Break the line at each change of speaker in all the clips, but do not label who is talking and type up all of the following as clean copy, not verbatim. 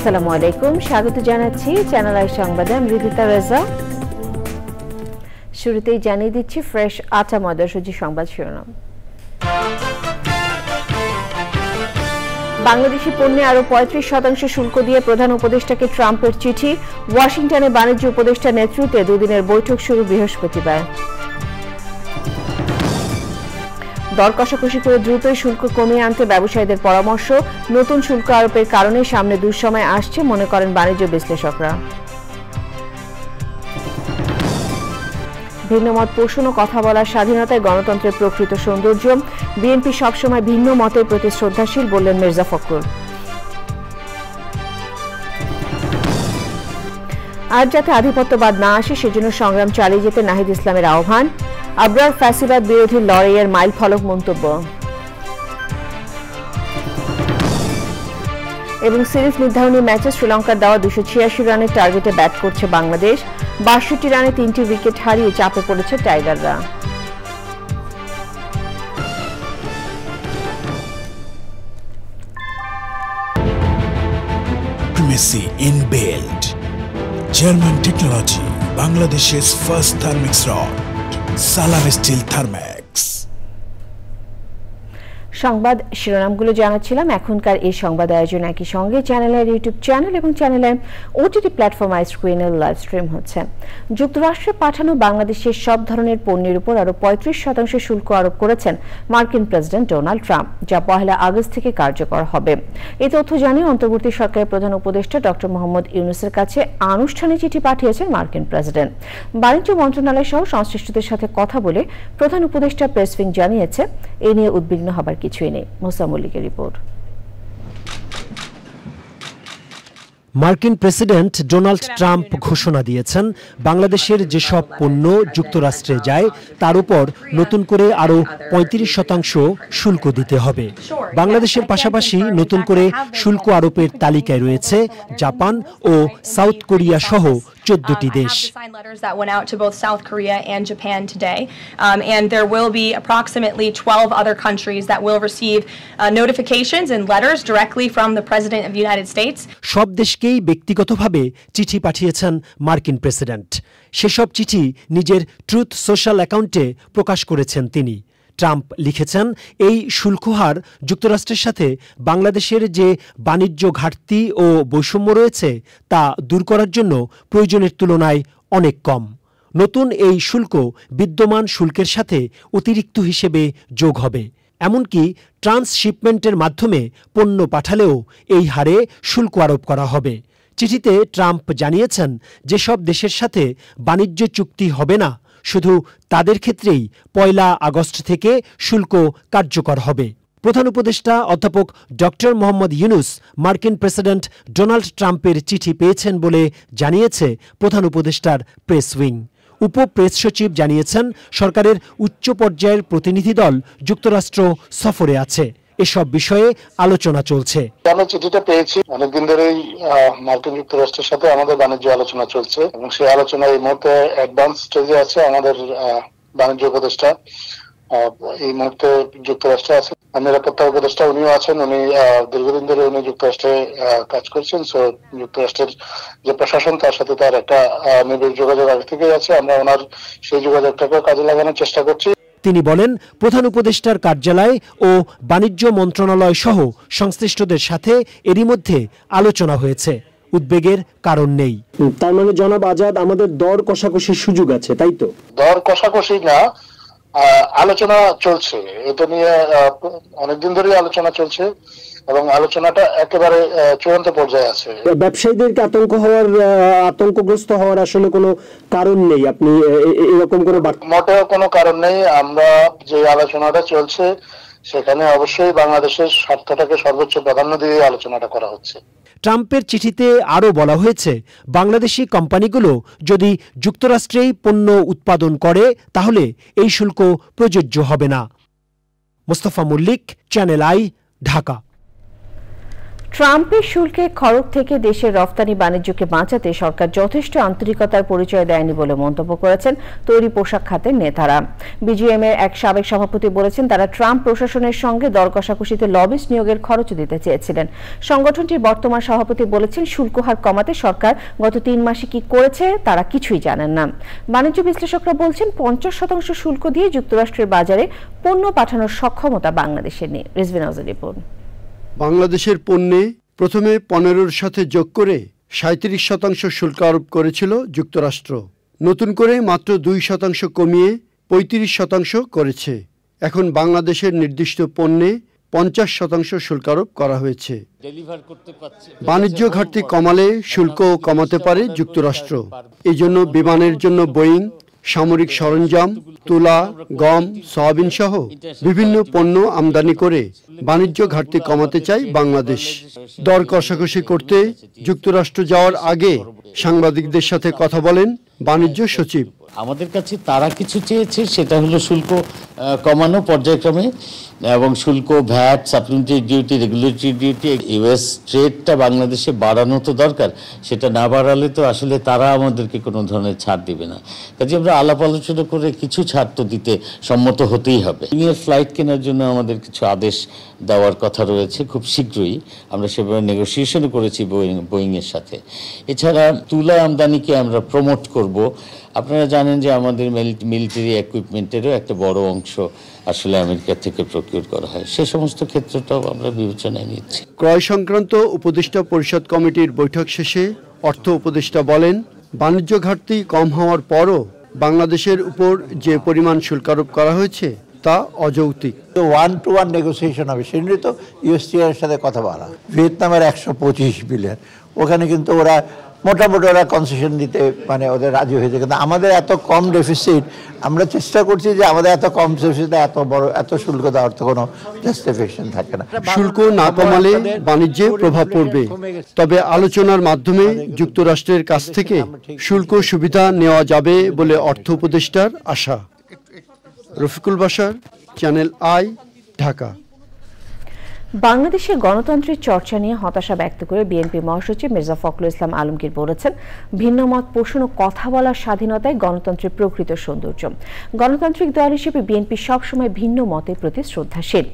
আসসালামু আলাইকুম, স্বাগত জানাচ্ছি চ্যানেল আই সংবাদে। আমি রিদিতা রেজা। শুরুতেই জানিয়ে দিচ্ছি ফ্রেশ আটা ময়দাসূচি সংবাদ শিরোনাম। বাংলাদেশি পণ্যে আরো ৩৫% শুল্ক দিয়ে প্রধান উপদেষ্টাকে ট্রাম্পের চিঠি। ওয়াশিংটনে বাণিজ্য উপদেষ্টার নেতৃত্বে দুদিনের বৈঠক শুরু বৃহস্পতিবার। দর কষাকষি করে দ্রুতই শুল্ক কমিয়ে আনতে ব্যবসায়ীদের পরামর্শ। নতুন শুল্ক আরোপের কারণে সামনে দুঃসময় আসছে মনে করেন বাণিজ্য বিশ্লেষকরা। ভিন্নমত পোষণ ও কথা বলার স্বাধীনতায় গণতন্ত্রের প্রকৃত সৌন্দর্য। বিএনপি সবসময় ভিন্ন মতের প্রতি শ্রদ্ধাশীল বললেন মির্জা ফখরুল। আর যাতে আধিপত্যবাদ না আসে সেজন্য সংগ্রাম চালিয়ে যেতে নাহিদ ইসলামের আহ্বান। আবরার ফ্যাসিবাদ বিরোধী লড়াইয়ের মাইল ফলক মন্তব্য। এবং সিরিজ নির্ধারণী ম্যাচে শ্রীলঙ্কার দেওয়া 286 রানের টার্গেটে ব্যাট করছে বাংলাদেশ। ৬২ রানে ৩টি উইকেট হারিয়ে চাপে পড়েছে টাইগাররা।
Primacy in build. German technology, Bangladesh's first thermix rod. Salam Steel Thermax.
সংবাদ শিরোনামগুলো জানাচ্ছিলাম। এখনকার এই সংবাদ আয়োজন একই সঙ্গে চ্যানেলের ইউটিউব চ্যানেল এবং চ্যানেলের ওটিটি প্ল্যাটফর্ম আইস্ক্রিনে লাইভ স্ট্রিম হচ্ছে। যুক্তরাষ্ট্রে পাঠানো বাংলাদেশের সব ধরনের পণ্যের উপর আরো ৩৫% শুল্ক আরোপ করেছেন মার্কিন প্রেসিডেন্ট ডোনাল্ড ট্রাম্প, যা ১ আগস্ট থেকে কার্যকর হবে। এই তথ্য জানিয়ে অন্তর্বর্তী সরকারের প্রধান উপদেষ্টা ডক্টর মোহাম্মদ ইউনূসের কাছে আনুষ্ঠানিক চিঠি পাঠিয়েছেন মার্কিন প্রেসিডেন্ট। বাণিজ্য মন্ত্রণালয় সহ সংশ্লিষ্টদের সাথে কথা বলে প্রধান উপদেষ্টা প্রেস উইং জানিয়েছে এ নিয়ে উদ্বিগ্ন হবার কিছুই নেই। মোসা মল্লিকের রিপোর্ট।
মার্কিন প্রেসিডেন্ট ডোনাল্ড ট্রাম্প ঘোষণা দিয়েছেন বাংলাদেশের যেসব পণ্য যুক্তরাষ্ট্রে যায় তার উপর নতুন করে আরও ৩৫% শুল্ক দিতে হবে। বাংলাদেশের পাশাপাশি নতুন করে শুল্ক আরোপের তালিকায় রয়েছে জাপান ও সাউথ কোরিয়া সহ 14টি দেশ।
And there will be approximately 12 other countries that will receive notifications and letters directly from the President of the United States.
সব দেশকেই ব্যক্তিগতভাবে চিঠি পাঠিয়েছেন মার্কিন প্রেসিডেন্ট। সেসব চিঠি নিজের ট্রুথ সোশ্যাল অ্যাকাউন্টে প্রকাশ করেছেন তিনি। ট্রাম্প লিখেছেন, এই শুল্ক হার যুক্তরাষ্ট্রের সাথে বাংলাদেশের যে বাণিজ্য ঘাটতি ও বৈষম্য রয়েছে তা দূর করার জন্য প্রয়োজনের তুলনায় অনেক কম। নতুন এই শুল্ক বিদ্যমান শুল্কের সাথে অতিরিক্ত হিসেবে যোগ হবে। এমনকি ট্রান্সশিপমেন্টের মাধ্যমে পণ্য পাঠালেও এই হারে শুল্ক আরোপ করা হবে। চিঠিতে ট্রাম্প জানিয়েছেন, যেসব দেশের সাথে বাণিজ্য চুক্তি হবে না শুধু তাদের ক্ষেত্রেই ১ আগস্ট থেকে শুল্ক কার্যকর হবে। প্রধান উপদেষ্টা অধ্যাপক ডক্টর মোহাম্মদ ইউনূস মার্কিন প্রেসিডেন্ট ডোনাল্ড ট্রাম্পের চিঠি পেয়েছেন বলে জানিয়েছে প্রধান উপদেষ্টার প্রেস উইং। উপ প্রেস সচিব জানিয়েছেন, সরকারের উচ্চ পর্যায়ের প্রতিনিধি দল যুক্তরাষ্ট্র সফরে আছে। এসব বিষয়ে আলোচনা চলছে।
আমরা চিঠিটা পেয়েছি, অনেকদিন ধরেই মার্কিন যুক্তরাষ্ট্রের সাথে আমাদের বাণিজ্য আলোচনা চলছে এবং সেই আলোচনা এই মুহূর্তে অ্যাডভান্স স্টেজে আছে। আমাদের বাণিজ্য উপদেষ্টা এই মুহূর্তে যুক্তরাষ্ট্রে আছেন, নিরাপত্তা উপদেষ্টা উনিও আছেন। উনি দীর্ঘদিন ধরে উনি যুক্তরাষ্ট্রে কাজ করছেন। সো যুক্তরাষ্ট্রের যে প্রশাসন তার সাথে তার একটা নিবিড় যোগাযোগ আগে থেকেই আছে। আমরা ওনার সেই যোগাযোগটাকে কাজে লাগানোর চেষ্টা করছি।
তিনি বলেন, প্রধান উপদেষ্টার কার্যালয় ও বাণিজ্য মন্ত্রণালয় সহ সংশ্লিষ্টদের সাথে এরই মধ্যে আলোচনা হয়েছে। উদ্বেগের কারণ নেই।
তার মানে জনাব আজাদ, আমাদের দর কষাকষির সুযোগ আছে, তাই তো?
দর কষাকষি না, আলোচনা চলছে। এটা নিয়ে অনেকদিন ধরেই আলোচনা চলছে এবং আলোচনাটা একেবারে চূড়ান্ত পর্যায়ে আছে।
ব্যবসায়ীদেরকে আতঙ্কগ্রস্ত হওয়ার আসলে কোনো কারণ নেই, আপনি এরকম কোনো
মোটেও কোনো কারণ নেই। আমরা যে আলোচনাটা চলছে সেখানে অবশ্যই বাংলাদেশের স্বার্থটাকে সর্বোচ্চ প্রাধান্য দিয়ে আলোচনাটা করা হচ্ছে।
ট্রাম্পের চিঠিতে আরও বলা হয়েছে, বাংলাদেশি কোম্পানিগুলো যদি যুক্তরাষ্ট্রেই পণ্য উৎপাদন করে তাহলে এই শুল্ক প্রযোজ্য হবে না। Mostafa Mallik, channel I, Dhaka.
ট্রাম্পের শুল্কে খড়গ থেকে দেশের রফতানি বাণিজ্যকে বাঁচাতে সরকার যথেষ্ট আন্তরিকতার পরিচয় দেয়নি বলে মন্তব্য করেছেন তৈরি পোশাক খাতের নেতারা। বিজিএম এর এক সাবেক সভাপতি বলেছেন তারা ট্রাম্প প্রশাসনের সঙ্গে দর কষাকষিতে লবিস্ট নিয়োগের খরচ দিতে চেয়েছিলেন। সংগঠনটির বর্তমান সভাপতি বলেছেন শুল্ক হার কমাতে সরকার গত 3 মাসে কি করেছে তারা কিছুই জানেন না। বাণিজ্য বিশ্লেষকরা বলছেন 50% শুল্ক দিয়ে যুক্তরাষ্ট্রের বাজারে পণ্য পাঠানোর সক্ষমতা বাংলাদেশের নেই। রিজভি নওয়াজের রিপোর্ট।
বাংলাদেশের পণ্যে প্রথমে 15-র সাথে যোগ করে 37% শুল্ক আরোপ করেছিল যুক্তরাষ্ট্র। নতুন করে মাত্র 2% কমিয়ে 35% করেছে। এখন বাংলাদেশের নির্দিষ্ট পণ্যে 50% শুল্ক আরোপ করা হয়েছে। বাণিজ্য ঘাটতি কমালে শুল্কও কমাতে পারে যুক্তরাষ্ট্র। এই জন্য বিমানের জন্য বোয়িং, সামরিক সরঞ্জাম, তুলা, গম, সয়াবিন সহ বিভিন্ন পণ্য আমদানি করে বাণিজ্য ঘাটতি কমাতে চায় বাংলাদেশ। দর কষাকষি করতে যুক্তরাষ্ট্র যাওয়ার আগে সাংবাদিকদের সাথে কথা বলেন বাণিজ্য সচিব।
আমাদের কাছে তারা কিছু চেয়েছে, সেটা হলো শুল্ক কমানো পর্যায়ক্রমে, এবং শুল্ক, VAT, supplementary duty, regulatory duty, US ট্রেডটা বাংলাদেশে বাড়ানো তো দরকার। সেটা না বাড়ালে তো আসলে তারা আমাদেরকে কোনো ধরনের ছাড় দিবে না। কাজে আমরা আলাপ আলোচনা করে কিছু ছাড় তো দিতে সম্মত হতেই হবে। ফ্লাইট কেনার জন্য আমাদের কিছু আদেশ দেওয়ার কথা রয়েছে খুব শীঘ্রই। আমরা সেভাবে নেগোসিয়েশনও করেছি বোয়িংয়ের সাথে। এছাড়া তুলা আমদানিকে আমরা প্রমোট করব। আপনারা জানেন যে আমাদের মিলিটারি ইকুইপমেন্টেরও একটা বড় অংশ আসলে আমেরিকা থেকে প্রকিউর করা হয়। সে সমস্ত ক্ষেত্রটাও আমরা বিবেচনায় নিচ্ছি।
ক্রয় সংক্রান্ত উপদেষ্টা পরিষদ কমিটির বৈঠক শেষে অর্থ উপদেষ্টা বলেন, বাণিজ্য ঘাটতি কম হওয়ার পরও বাংলাদেশের উপর যে পরিমাণ শুল্ক আরোপ করা হয়েছে তা অযৌক্তিক।
1-to-1 নেগোসিয়েশন হবে, সেজন্যই তো ইউএসটিআর সাথে কথা বলা। ভিয়েতনামের 125 বিলিয়ন, ওখানে কিন্তু ওরা মোটামুটি ওরা কনসেশন দিতে মানে ওদের রাজি হয়েছে। কিন্তু আমাদের এত কম ডেফিসিট, আমরা চেষ্টা করছি যে আমাদের এত কম ডেফিসিটে এত শুল্ক দেওয়ার তো কোনো জাস্টিফিকেশন থাকে না।
শুল্ক না কমালে বাণিজ্যে প্রভাব পড়বে, তবে আলোচনার মাধ্যমে যুক্তরাষ্ট্রের কাছ থেকে শুল্ক সুবিধা নেওয়া যাবে বলে অর্থ উপদেষ্টার আশা। Rafiqul Bashar, Channel I, Dhaka.
বাংলাদেশের গণতন্ত্রের চর্চা নিয়ে হতাশা ব্যক্ত করে বিএনপি মহাসচিব মির্জা ফখরুল ইসলাম আলমগীর বলেছেন, ভিন্নমত পোষণ ও কথা বলার স্বাধীনতায় গণতন্ত্রের প্রকৃত সৌন্দর্য। গণতান্ত্রিক দল হিসেবে বিএনপি সবসময় ভিন্ন মতের প্রতি শ্রদ্ধাশীল।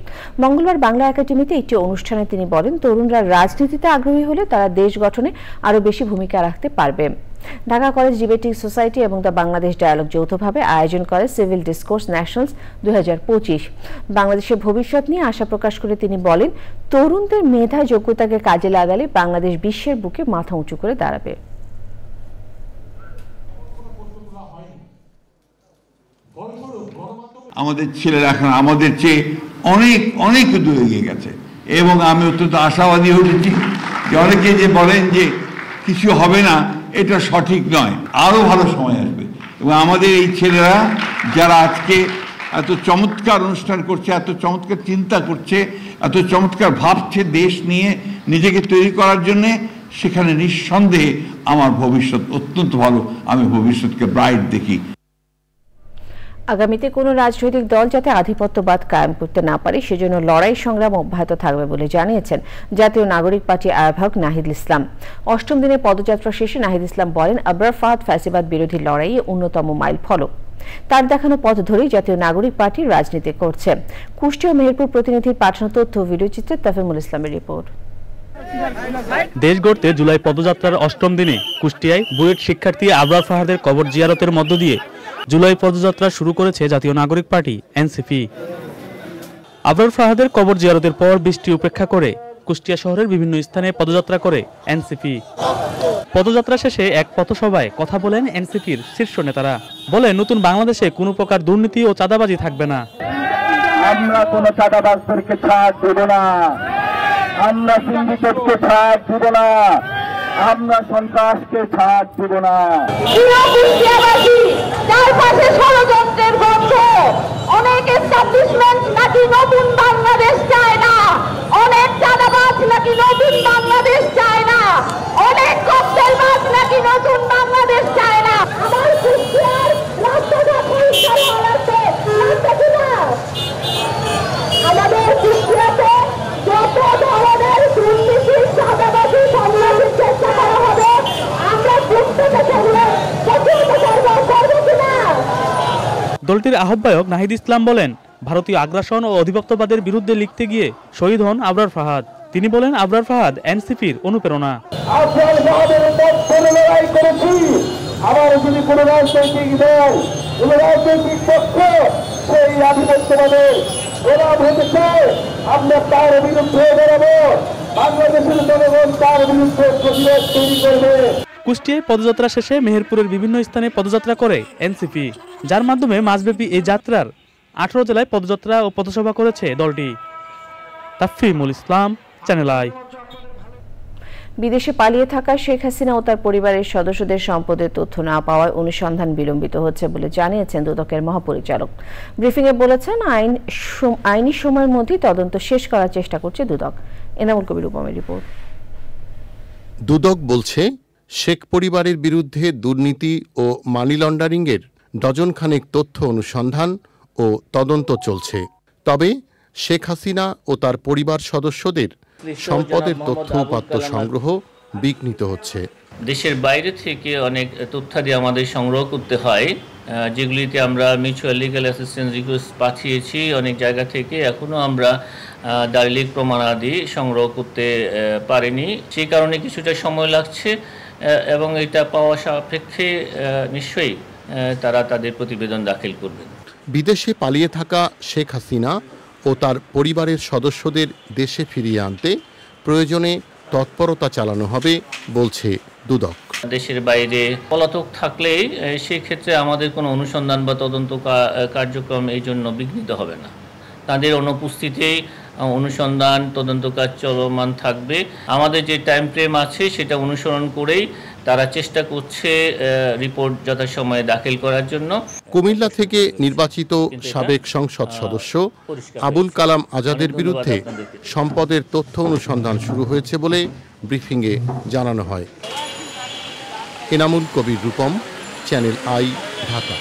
মঙ্গলবার বাংলা একাডেমিতে একটি অনুষ্ঠানে তিনি বলেন, তরুণরা রাজনীতিতে আগ্রহী হলে তারা দেশ গঠনে আরও বেশি ভূমিকা রাখতে পারবে। ঢাকা কলেজ ডিবেটিং সোসাইটি এবং দ্য বাংলাদেশ ডায়ালগ যৌথভাবে আয়োজন করে সিভিল ডিসকোর্স ন্যাশনালস 2025। বাংলাদেশের ভবিষ্যৎ নিয়ে আশা প্রকাশ করে তিনি বলেন, তরুণদের মেধা যোগ্যতাকে কাজে লাগালে বাংলাদেশ বিশ্বের বুকে মাথা উঁচু করে দাঁড়াবে।
আমাদের ছেলেরা এখন আমাদের চেয়ে অনেক অনেক দূরে এগিয়ে গেছে, এবং আমি অত্যন্ত আশাবাদী হয়েছি যে অনেকে যে বলেন যে কিছু হবে না, এটা সঠিক নয়। আরো ভালো সময় আসবে, এবং আমাদের এই ছেলেরা যারা আজকে এত চমৎকার অনুষ্ঠান করছে, এত চমৎকার চিন্তা করছে, এত চমৎকার ভাবছে দেশ নিয়ে নিজেকে তৈরি করার জন্যে, সেখানে নিঃসন্দেহে আমার ভবিষ্যৎ অত্যন্ত ভালো। আমি ভবিষ্যৎকে ব্রাইট দেখি।
আগামীতে কোনো রাজনৈতিক দল যাতে আধিপত্যবাদ কায়েম করতে না পারে সেজন্য লড়াই সংগ্রাম অব্যাহত থাকবে বলে জানিয়েছেন জাতীয় নাগরিক পার্টি আহ্বায়ক নাহিদ ইসলাম। 8ম দিনের পদযাত্রা শেষে নাহিদ ইসলাম বলেন, আবরার ফাহাদ ফ্যাসিবাদ বিরোধী লড়াইয়ে অন্যতম মাইল ফলক। তার দেখানো পথ ধরেই জাতীয় নাগরিক পার্টি রাজনীতি করছে। কুষ্টিয়া ও মেহেরপুর প্রতিনিধির পাঠানো তথ্য ভিডিওচিত্রে তাফিমুল ইসলামের রিপোর্ট।
দেশ গড়তে জুলাই পদযাত্রার 8ম দিনে কুষ্টিয়ায় বুয়েট শিক্ষার্থী আবরার ফাহাদের কবর জিয়ারতের মধ্য দিয়ে জুলাই পদযাত্রা শুরু করেছে জাতীয় নাগরিক পার্টি এনসিপি। আবরার ফাহাদের কবর জিয়ারতের পর বৃষ্টি উপেক্ষা করে কুষ্টিয়া শহরের বিভিন্ন স্থানে পদযাত্রা করে এনসিপি। পদযাত্রা শেষে এক পথসভায় কথা বলেন এনসিপির শীর্ষ নেতারা। বলে, নতুন বাংলাদেশে কোনো প্রকার দুর্নীতি ও চাঁদাবাজি থাকবে না।
আমরা কোনো চাঁদাবাজদেরকে ছাড় দেব না, আমরা সিন্ডিকেটকে ছাড় দেব না, আমরা সন্ত্রাসকে ছাড় দেব না।
চারপাশে ষড়যন্ত্রের গন্ধ, অনেক এস্টাবলিশমেন্ট নাকি নতুন বাংলাদেশ চায় না, অনেক চাঁদাবাজ নাকি নতুন বাংলাদেশ চায় না, অনেক ককটেলবাজ নাকি নতুন বাংলাদেশ চায় না। আমার কুষ্টিয়ার রাস্তাটা পরিষ্কার হওয়া লাগবে, আমাদের কুষ্টিয়াতে যত ধরনের দুর্নীতির
সমিতির আহ্বায়ক নাহিদ ইসলাম বলেন, ভারতীয় আগ্রাসন ও অধিপত্যবাদের বিরুদ্ধে লিখতে গিয়ে শহীদ হন আবরার ফাহাদ। তিনি বলেন, আবরার ফাহাদ এনসিপির অনুপ্রেরণা।
আবার যদি কোন রাজনৈতিক দল কোন রাজনৈতিক পক্ষ সেই আধিপত্যবাদের প্রভাব হতে চায়, আমরা তার বিরুদ্ধে বেরোবো। বাংলাদেশের জনগণ তার বিরুদ্ধে প্রতিরোধ তৈরি করবে।
কুষ্টিয়ায় পদযাত্রা শেষে মেহেরপুরের বিভিন্ন স্থানে পদযাত্রা করে এনসিপি, যার মাধ্যমে মাসব্যাপী এই যাত্রার 18 জেলায় পদযাত্রা ও পথসভা করেছে দলটি। তাফিমুল ইসলাম, চ্যানেল আই।
বিদেশে পালিয়ে থাকা শেখ হাসিনা ও তার পরিবারের সদস্যদের সম্পদের তথ্য না পাওয়ায় অনুসন্ধান বিলম্বিত হচ্ছে বলে জানিয়েছেন দুদকের মহাপরিচালক। ব্রিফিংয়ে বলেছেন, আইনি সময়ের মধ্যে তদন্ত শেষ করার চেষ্টা করছে দুদক। এনামুল কবির উপমের রিপোর্ট।
দুদক বলছে, শেখ পরিবারের বিরুদ্ধে দুর্নীতি ও মানি লন্ডারিংয়ের ডজনখানেক তথ্য অনুসন্ধান ও তদন্ত চলছে। তবে শেখ হাসিনা ও তার পরিবার সদস্যদের সম্পদের তথ্য উপাত্ত সংগ্রহ বিঘ্নিত হচ্ছে।
দেশের বাইরে থেকে অনেক তথ্যাদি আমাদের সংগ্রহ করতে হয়, যেগুলিতে আমরা মিউচুয়াল লিগ্যাল অ্যাসিস্ট্যান্স রিকোয়েস্ট পাঠিয়েছি অনেক জায়গা থেকে। এখনও আমরা দালিলিক প্রমাণাদি সংগ্রহ করতে পারিনি, সেই কারণে কিছুটা সময় লাগছে এবং এটা পাওয়া সাপেক্ষে নিশ্চয়ই তারা তাদের প্রতিবেদন দাখিল করবেন।
বিদেশে পালিয়ে থাকা শেখ হাসিনা ও তার পরিবারের সদস্যদের দেশে ফিরিয়ে আনতে প্রয়োজনে তৎপরতা চালানো হবে বলছে দুদক।
দেশের বাইরে পলাতক থাকলে সেই ক্ষেত্রে আমাদের কোনো অনুসন্ধান বা তদন্ত কার্যক্রম এই জন্য বিঘ্নিত হবে না। তাদের অনুপস্থিতিতেই অনুসন্ধান তদন্ত কাজ চলমান থাকবে। আমাদের যে টাইম ফ্রেম আছে সেটা অনুসরণ করেই তারা চেষ্টা করছে রিপোর্ট যথাসময়ে দাখিল করার জন্য।
কুমিল্লা থেকে নির্বাচিত সাবেক সংসদ সদস্য আবুল কালাম আজাদের বিরুদ্ধে সম্পদের তথ্য অনুসন্ধান শুরু হয়েছে বলে ব্রিফিংয়ে জানানো হয়। Enamul Kabir Rupam, channel I, Dhaka.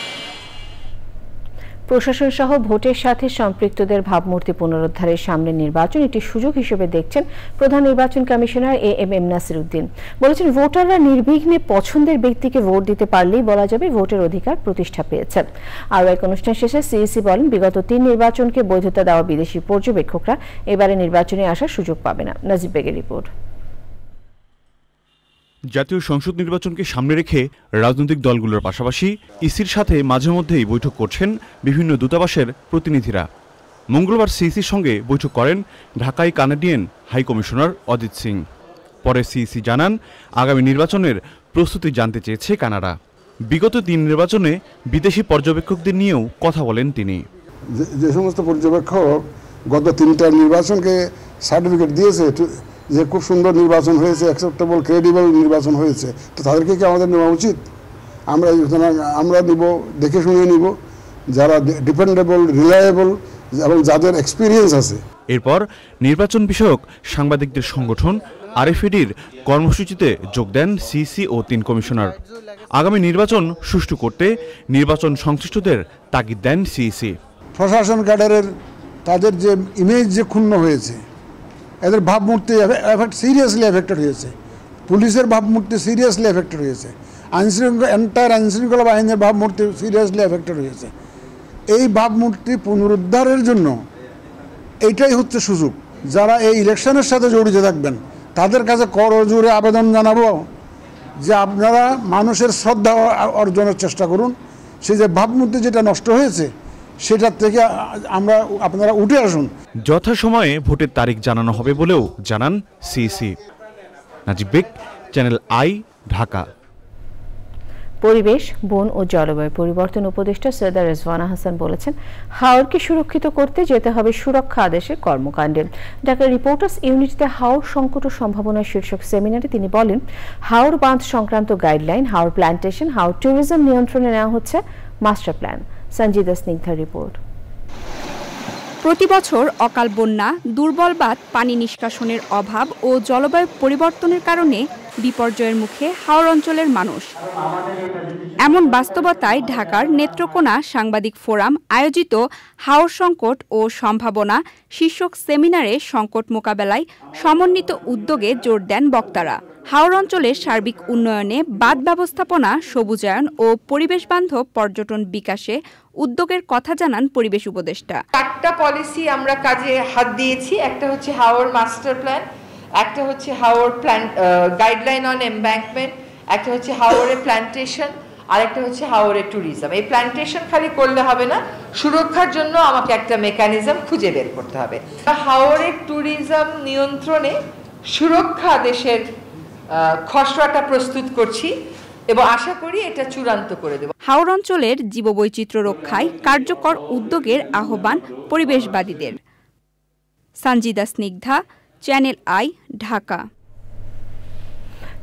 প্রশাসন সহ ভোটের সাথে সম্পৃক্তদের ভাবমূর্তি পুনরুদ্ধারের সামনে নির্বাচন একটি সুযোগ হিসেবে দেখছেন প্রধান নির্বাচন কমিশনার এএমএম নাসির উদ্দিন। বলেছেন, ভোটাররা নির্বিঘ্নে পছন্দের ব্যক্তিকে ভোট দিতে পারলেই বলা যাবে ভোটের অধিকার প্রতিষ্ঠা পেয়েছে। আরও এক অনুষ্ঠান শেষে সিইসি বলেন, বিগত 3 নির্বাচনকে বৈধতা দেওয়া বিদেশি পর্যবেক্ষকরা এবারে নির্বাচনে আসার সুযোগ পাবে না। নাজিব বেগের রিপোর্ট।
জাতীয় সংসদ নির্বাচনকে সামনে রেখে রাজনৈতিক দলগুলোর পাশাপাশি ইসির সাথে মাঝে মধ্যেই বৈঠক করছেন বিভিন্ন দূতাবাসের প্রতিনিধিরা। মঙ্গলবার সিইসির সঙ্গে বৈঠক করেন ঢাকায় Canadian high commissioner Ajit Singh. পরে সিইসি জানান, আগামী নির্বাচনের প্রস্তুতি জানতে চেয়েছে কানাডা। বিগত 3 নির্বাচনে বিদেশি পর্যবেক্ষকদের নিয়েও কথা বলেন তিনি।
যে সমস্ত পর্যবেক্ষক গত 3টা নির্বাচনকে সার্টিফিকেট দিয়েছে যে খুব সুন্দর নির্বাচন হয়েছে, অ্যাকসেপ্টেবল ক্রেডিবল নির্বাচন হয়েছে, তো তাদেরকে কি আমাদের নেওয়া উচিত? আমরা নিব, দেখে শুনে নিব যারা ডিপেন্ডেবল, রিলায়েবল এবং যাদের এক্সপিরিয়েন্স আছে।
এরপর নির্বাচন বিষয়ক সাংবাদিকদের সংগঠন আরএফইডির কর্মসূচিতে যোগ দেন সিইসি ও 3 কমিশনার। আগামী নির্বাচন সুষ্ঠু করতে নির্বাচন সংশ্লিষ্টদের তাগিদ দেন সিইসি।
প্রশাসন ক্যাডারের তাদের যে ইমেজ যে ক্ষুণ্ণ হয়েছে, এদের ভাবমূর্তি সিরিয়াসলি এফেক্টেড হয়েছে, পুলিশের ভাবমূর্তি সিরিয়াসলি এফেক্টেড হয়েছে, আইনশৃঙ্খলা বাহিনীর ভাবমূর্তি সিরিয়াসলি এফেক্টেড হয়েছে। এই ভাবমূর্তি পুনরুদ্ধারের জন্য এইটাই হচ্ছে সুযোগ। যারা এই ইলেকশনের সাথে জড়িত থাকবেন তাদের কাছে করজোড়ে আবেদন জানাবো যে আপনারা মানুষের শ্রদ্ধা অর্জনের চেষ্টা করুন। সেই যে ভাবমূর্তি যেটা নষ্ট হয়েছে সেটার থেকে আপনারা উঠে আসুন।
যথাসময়ে ভোটের তারিখ জানানো হবে বলেও জানান CEC. Najib beg, channel I, Dhaka.
পরিবেশ, বন ও জলবায়ু পরিবর্তন উপদেষ্টা সৈয়দা রেজওয়ানা হাসান বলেছেন, হাওরকে সুরক্ষিত করতে যেতে হবে সুরক্ষা আদেশের কর্মকাণ্ডে। ঢাকা রিপোর্টার্স ইউনিটিতে হাওর সংকট ও সম্ভাবনা শীর্ষক সেমিনারে তিনি বলেন, হাওর বাঁধ সংক্রান্ত গাইডলাইন, হাওর প্ল্যান্টেশন, হাওর ট্যুরিজম নিয়ন্ত্রণে নেওয়া হচ্ছে মাস্টার প্ল্যান। সঞ্জিদা স্নিগ্ধার রিপোর্ট।
প্রতি বছর অকাল বন্যা, দুর্বল বাঁধ, পানি নিষ্কাশনের অভাব ও জলবায়ু পরিবর্তনের কারণে বিপর্যয়ের মুখে হাওর অঞ্চলের মানুষ। এমন বাস্তবতায় ঢাকার নেত্রকোনা সাংবাদিক ফোরাম আয়োজিত হাওর সংকট ও সম্ভাবনা শীর্ষক সেমিনারে সংকট মোকাবেলায় সমন্বিত উদ্যোগে জোর দেন বক্তারা। হাওর অঞ্চলের সার্বিক উন্নয়নে বাঁধ ব্যবস্থাপনা, সবুজায়ন ও পরিবেশ বান্ধব পর্যটন বিকাশে উদ্যোগের কথা জানান পরিবেশ উপদেষ্টা।
4টা পলিসি আমরা কাজে হাত দিয়েছি। একটা হচ্ছে হাওর মাস্টার প্ল্যান, একটা হচ্ছে হাওর গাইডলাইন অন এমব্যাঙ্কমেন্ট, একটা হচ্ছে হাওরে প্ল্যান্টেশন, আর একটা হচ্ছে হাওরে ট্যুরিজম। এই প্ল্যান্টেশন খালি করলে হবে না, সুরক্ষার জন্য আমাকে একটা মেকানিজম খুঁজে বের করতে হবে। হাওরে ট্যুরিজম নিয়ন্ত্রণে সুরক্ষা দেশের খসড়াটা প্রস্তুত করছি এবং আশা করি এটা চূড়ান্ত করে দেব।
হাওর অঞ্চলের জীববৈচিত্র্য রক্ষায় কার্যকর উদ্যোগের আহ্বান পরিবেশবাদীদের। Sanjida Snigdha, Channel I, Dhaka.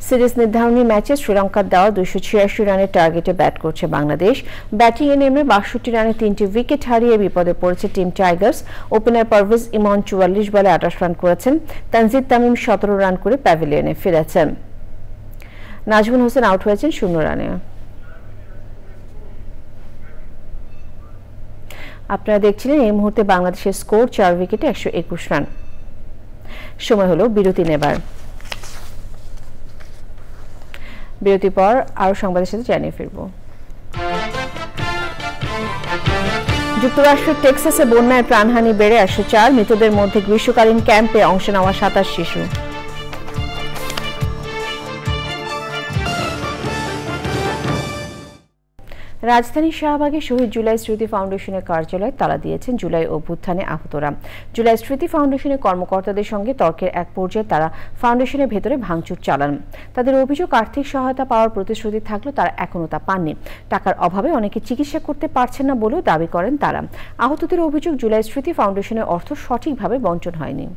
Series নির্ধারণী ম্যাচে শ্রীলঙ্কার দেওয়া 286 রানের টার্গেটে ব্যাট করছে বাংলাদেশ। ব্যাটিংয়ে নেমে 62 রানে 3টি উইকেট হারিয়ে বিপদে পড়েছে টিম টাইগার্স। ওপেনার পারভেজ ইমন 44 বলে 28 রান করেছেন। তানজিদ তামিম 17 রান করে প্যাভিলিয়নে ফিরেছেন। নাজমুল হোসেন আউট হয়েছেন 0 রানে। আপনারা দেখছিলেন এই মুহূর্তে বাংলাদেশের স্কোর 4 উইকেটে 121 রান। সময় হলো বিরতি নেবার। বিরতির পর আরো সংবাদের সাথে জানিয়ে ফিরব। যুক্তরাষ্ট্রের টেক্সাসে বন্যায় প্রাণহানি বেড়ে 104, মৃতদের মধ্যে গ্রীষ্মকালীন ক্যাম্পে অংশ নেওয়া 27 শিশু। রাজধানীর শাহবাগে শহীদ জুলাই স্মৃতি ফাউন্ডেশনের কার্যালয়ে তালা দিয়েছেন জুলাই অভ্যুত্থানে আহতরা। জুলাই স্মৃতি ফাউন্ডেশনের কর্মকর্তাদের সঙ্গে তর্কের এক পর্যায়ে তারা ফাউন্ডেশনের ভেতরে ভাঙচুর চালান। তাদের অভিযোগ, আর্থিক সহায়তা পাওয়ার প্রতিশ্রুতি থাকলেও তারা এখনও তা পাননি। টাকার অভাবে অনেকে চিকিৎসা করতে পারছেন না বলেও দাবি করেন তারা। আহতদের অভিযোগ, জুলাই স্মৃতি ফাউন্ডেশনের অর্থ সঠিকভাবে বণ্টন হয়নি।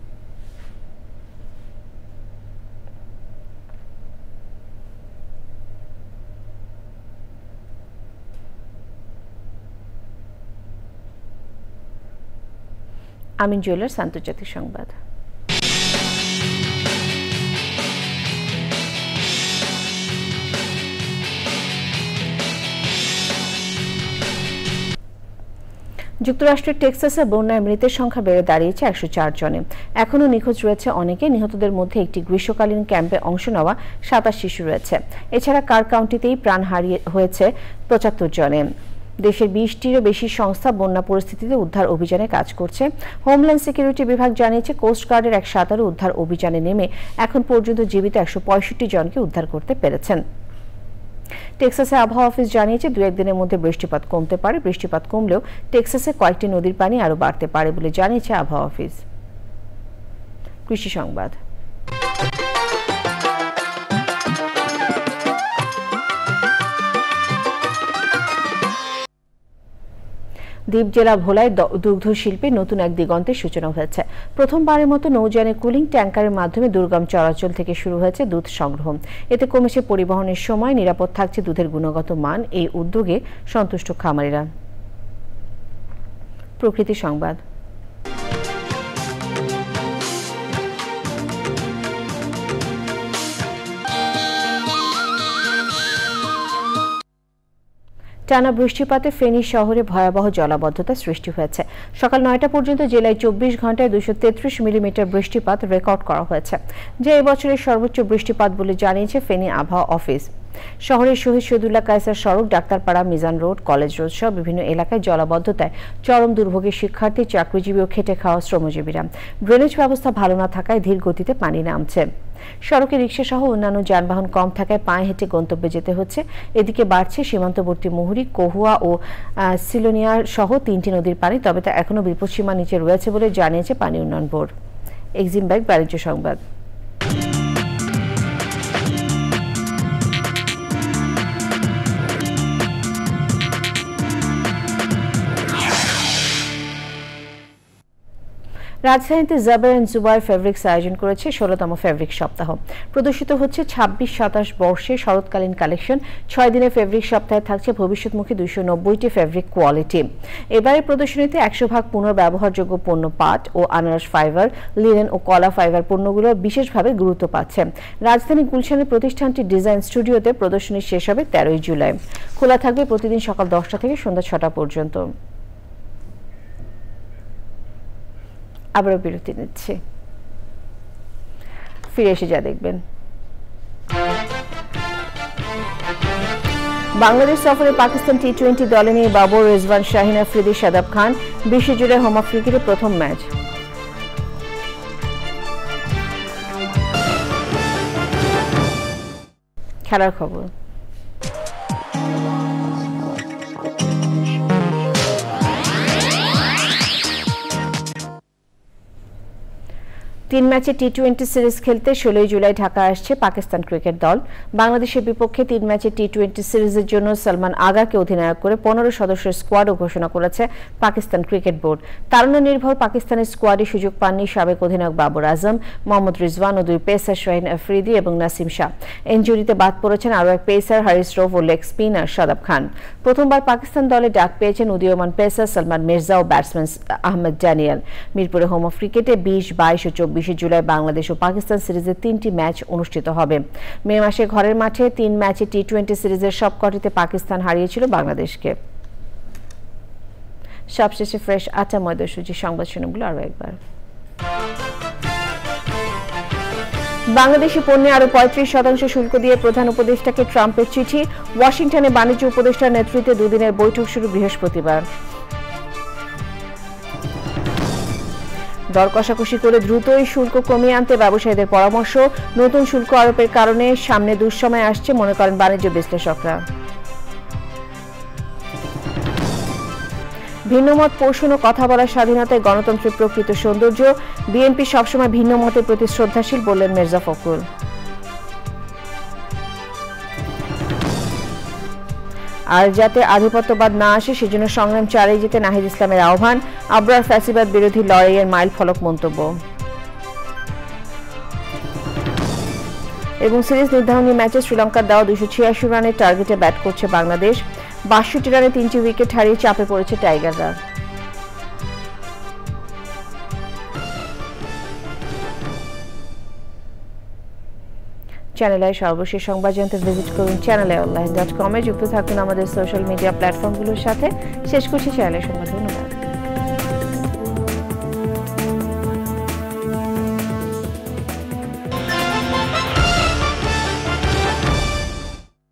আমিন জুয়েলার্স আন্তর্জাতিক সংবাদ। যুক্তরাষ্ট্রের টেক্সাসে বন্যায় মৃতের সংখ্যা বেড়ে দাঁড়িয়েছে 104 জনে। এখনও নিখোঁজ রয়েছে অনেকে। নিহতদের মধ্যে একটি গ্রীষ্মকালীন ক্যাম্পে অংশ নেওয়া 27 শিশু রয়েছে। এছাড়া কার কাউন্টিতেই প্রাণ হারিয়ে হয়েছে 75 জনে। দেশের 20টিরও বেশি সংস্থা বন্যা পরিস্থিতিতে উদ্ধার অভিযানে কাজ করছে। হোমল্যান্ড সিকিউরিটি বিভাগ জানিয়েছে, কোস্টগার্ডের এক সাঁতারু উদ্ধার অভিযানে নেমে এখন পর্যন্ত জীবিত 165 জনকে উদ্ধার করতে পেরেছেন। টেক্সাসে আবহাওয়া অফিস জানিয়েছে, 2-1 দিনের মধ্যে বৃষ্টিপাত কমতে পারে। বৃষ্টিপাত কমলেও টেক্সাসে কয়েকটি নদীর পানি আরও বাড়তে পারে বলে জানিয়েছে আবহাওয়া অফিস। কৃষি সংবাদ। দ্বীপ জেলা ভোলায় দুগ্ধ শিল্পে নতুন এক দিগন্তের সূচনা হয়েছে। প্রথমবারের মতো নৌযানে কুলিং ট্যাঙ্কারের মাধ্যমে দুর্গম চলাচল থেকে শুরু হয়েছে দুধ সংগ্রহ। এতে কমেছে পরিবহনের সময়, নিরাপদ থাকছে দুধের গুণগত মান। এই উদ্যোগে সন্তুষ্ট খামারিরা। প্রকৃতি সংবাদ। টানা বৃষ্টিপাতে ফেনী শহরে ভয়াবহ জলাবদ্ধতা সৃষ্টি হয়েছে। সকাল 9টা পর্যন্ত জেলায় 24 ঘন্টায় 233 মিলিমিটার বৃষ্টিপাত রেকর্ড করা হয়েছে, যা এবছরের সর্বোচ্চ বৃষ্টিপাত বলে জানিয়েছে ফেনী আবহাওয়া অফিস। শহরের শহীদ শহীদুল্লাহ কায়সার সড়ক, Daktarpara, Mizan road, college road সহ বিভিন্ন এলাকায় জলাবদ্ধতায় চরম দুর্ভোগের শিক্ষার্থী, চাকরিজীবী ও খেটে খাওয়া শ্রমজীবীরা। ড্রেনেজ ব্যবস্থা ভালো না থাকায় ধীর গতিতে পানি নামছে। সড়কে রিকশা সহ অন্যান্য যানবাহন কম থাকায় পায়ে হেঁটে গন্তব্যে যেতে হচ্ছে। এদিকে বাড়ছে সীমান্তবর্তী মুহুরী, কহুয়া ও সিলোনিয়া সহ 3টি নদীর পানি, তবে তা এখনও বিপদসীমার নিচে রয়েছে বলে জানিয়েছে পানি উন্নয়ন বোর্ড। এক্সিম ব্যাংক বাণিজ্য সংবাদ। রাজধানীতে জাবের এন্ড জুবাইর ফেব্রিক্স আয়োজন করেছে 16তম ফেব্রিক সপ্তাহ। প্রদর্শিত হচ্ছে 26-27 বর্ষের শরৎকালীন কালেকশন। 6 দিনের ফেব্রিক সপ্তাহে থাকছে ভবিষ্যৎমুখী 290টি ফেব্রিক কোয়ালিটি। এবারের প্রদর্শনীতে 100% পুনর্ব্যবহারযোগ্য পণ্য, পাট ও আনারস ফাইবার, লিনেন ও কলা ফাইবার পণ্যগুলো বিশেষভাবে গুরুত্ব পাচ্ছে। রাজধানী গুলশানের প্রতিষ্ঠানটি ডিজাইন স্টুডিওতে প্রদর্শনী শেষ হবে 13 জুলাই। খোলা থাকবে প্রতিদিন সকাল 10টা থেকে সন্ধ্যা 6টা পর্যন্ত। আবারও বিরতি নিচ্ছি, ফিরে এসে যা দেখবেন। বাংলাদেশ সফরে পাকিস্তান টি-20 দলে নিয়ে বাবর, রিজওয়ান, শাহিন আফ্রিদি, শাদাব খান। বিশ্বজুড়ে হোম অফ ক্রিকেটে প্রথম ম্যাচ। খেলার খবর। তিন ম্যাচে টি-20 সিরিজ খেলতে 16 জুলাই ঢাকা আসছে পাকিস্তান ক্রিকেট দল। বাংলাদেশের বিপক্ষে 3 ম্যাচে টি-20 সিরিজের জন্য সালমান আগাকে অধিনায়ক করে 15 সদস্যের স্কোয়াডও ঘোষণা করেছে পাকিস্তান ক্রিকেট বোর্ড। তারুণ্য নির্ভর পাকিস্তানের স্কোয়াডে সুযোগ পাননি সাবেক অধিনায়ক বাবর আজম, মোহাম্মদ রিজওয়ান ও 2 পেসার শাহিন আফ্রিদি এবং নাসিম শাহ। ইনজুরিতে বাদ পড়েছেন আরও এক পেসার হারিস রৌফ ও লেগ স্পিনার শাদাব খান। প্রথমবার পাকিস্তান দলে ডাক পেয়েছেন উদীয়মান পেসার সালমান মির্জা ও ব্যাটসম্যান আহমেদ ড্যানিয়েল। মিরপুরে হোম অফ ক্রিকেটে 20, 22 ও 24 জুলাই বাংলাদেশ ও পাকিস্তান সিরিজের 3টি ম্যাচ অনুষ্ঠিত হবে। মে মাসে ঘরের মাঠে 3 ম্যাচে টি-20 সিরিজের সবকটিতে পাকিস্তান হারিয়েছিল বাংলাদেশকে। সবশেষে ফ্রেশ আটা ময়দাসূচি সংবাদ শিরোনামগুলো আরও একবার। বাংলাদেশি পণ্যে আরো 35% শুল্ক দিয়ে প্রধান উপদেষ্টাকে ট্রাম্পের চিঠি। ওয়াশিংটনে বাণিজ্য উপদেষ্টার নেতৃত্বে দুদিনের বৈঠক শুরু বৃহস্পতিবার। দর কষাকষি করে দ্রুতই শুল্ক কমিয়ে আনতে ব্যবসায়ীদের পরামর্শ। নতুন শুল্ক আরোপের কারণে সামনে দুঃসময় আসছে মনে করেন বাণিজ্য বিশ্লেষকরা। ভিন্নমত পোষণ ও কথা বলার স্বাধীনতায় গণতন্ত্রের প্রকৃত সৌন্দর্য। বিএনপি সবসময় ভিন্ন মতের প্রতি শ্রদ্ধাশীল বললেন মির্জা ফখরুল। আর যাতে আধিপত্যবাদ না আসে সেজন্য সংগ্রাম চালিয়ে যেতে নাহিদ ইসলামের আহ্বান। আবরার ফ্যাসিবাদ বিরোধী লড়াইয়ের মাইল ফলক মন্তব্য। এবং সিরিজ নির্ধারণী ম্যাচে শ্রীলঙ্কার দেওয়া 286 রানের টার্গেটে ব্যাট করছে বাংলাদেশ। 62 রানে 3টি উইকেট হারিয়ে চাপে পড়েছে টাইগাররা। চ্যানেল আই সর্বশেষ সংবাদ জানতে ভিজিট করুন channelionline.com-এ। যুক্ত থাকুন আমাদের সোশ্যাল মিডিয়া প্ল্যাটফর্মগুলোর সাথে। শেষ করছি চ্যানেলের সংবাদ। ধন্যবাদ।